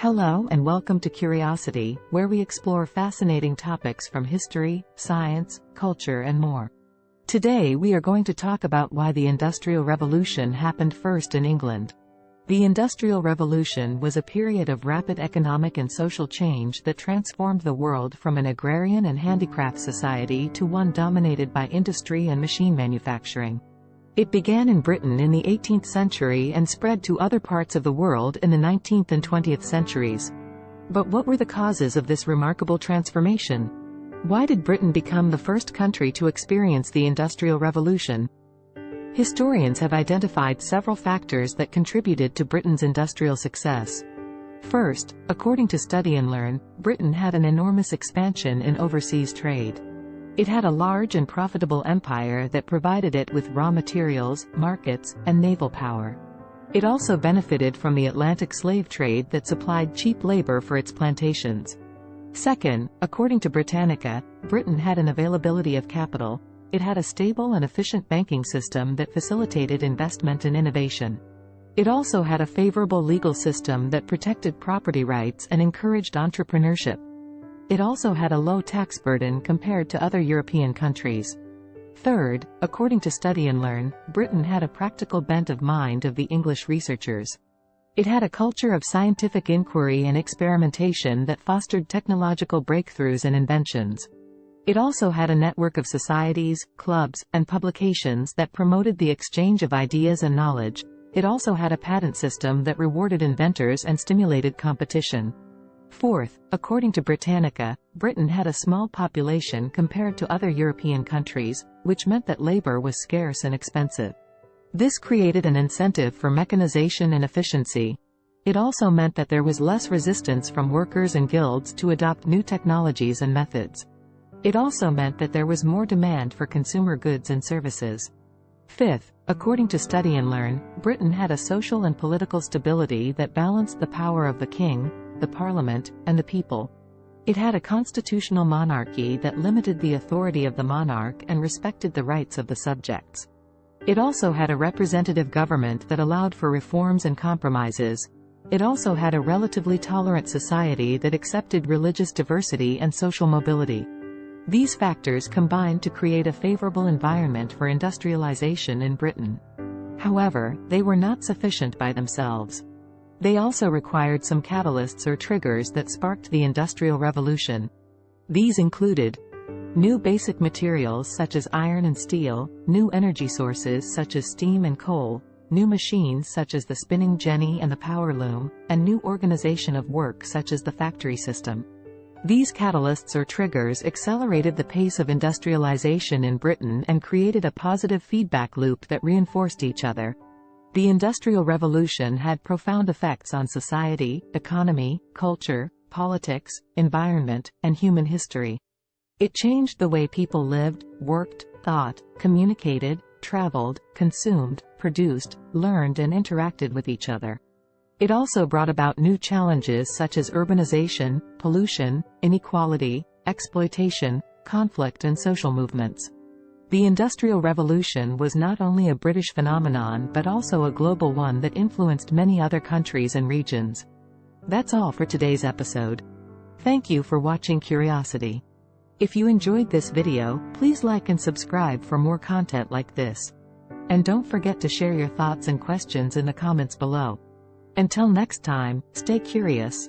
Hello and welcome to Curiosity, where we explore fascinating topics from history, science, culture and more. Today we are going to talk about why the Industrial Revolution happened first in England. The Industrial Revolution was a period of rapid economic and social change that transformed the world from an agrarian and handicraft society to one dominated by industry and machine manufacturing. It began in Britain in the 18th century and spread to other parts of the world in the 19th and 20th centuries. But what were the causes of this remarkable transformation? Why did Britain become the first country to experience the Industrial Revolution? Historians have identified several factors that contributed to Britain's industrial success. First, according to Study and Learn, Britain had an enormous expansion in overseas trade. It had a large and profitable empire that provided it with raw materials, markets, and naval power. It also benefited from the Atlantic slave trade that supplied cheap labor for its plantations. Second, according to Britannica, Britain had an availability of capital. It had a stable and efficient banking system that facilitated investment and innovation. It also had a favorable legal system that protected property rights and encouraged entrepreneurship. It also had a low tax burden compared to other European countries. Third, according to Study and Learn, Britain had a practical bent of mind of the English researchers. It had a culture of scientific inquiry and experimentation that fostered technological breakthroughs and inventions. It also had a network of societies, clubs, and publications that promoted the exchange of ideas and knowledge. It also had a patent system that rewarded inventors and stimulated competition. Fourth, according to Britannica, Britain had a small population compared to other European countries, which meant that labor was scarce and expensive. This created an incentive for mechanization and efficiency. It also meant that there was less resistance from workers and guilds to adopt new technologies and methods. It also meant that there was more demand for consumer goods and services. Fifth, according to Study and Learn, Britain had a social and political stability that balanced the power of the king, the parliament, and the people. It had a constitutional monarchy that limited the authority of the monarch and respected the rights of the subjects. It also had a representative government that allowed for reforms and compromises. It also had a relatively tolerant society that accepted religious diversity and social mobility. These factors combined to create a favorable environment for industrialization in Britain. However, they were not sufficient by themselves. They also required some catalysts or triggers that sparked the Industrial Revolution. These included new basic materials such as iron and steel, new energy sources such as steam and coal, new machines such as the spinning jenny and the power loom, and new organization of work such as the factory system. These catalysts or triggers accelerated the pace of industrialization in Britain and created a positive feedback loop that reinforced each other. The Industrial Revolution had profound effects on society, economy, culture, politics, environment, and human history. It changed the way people lived, worked, thought, communicated, traveled, consumed, produced, learned and interacted with each other. It also brought about new challenges such as urbanization, pollution, inequality, exploitation, conflict and social movements. The Industrial Revolution was not only a British phenomenon but also a global one that influenced many other countries and regions. That's all for today's episode. Thank you for watching Curiosity. If you enjoyed this video, please like and subscribe for more content like this. And don't forget to share your thoughts and questions in the comments below. Until next time, stay curious.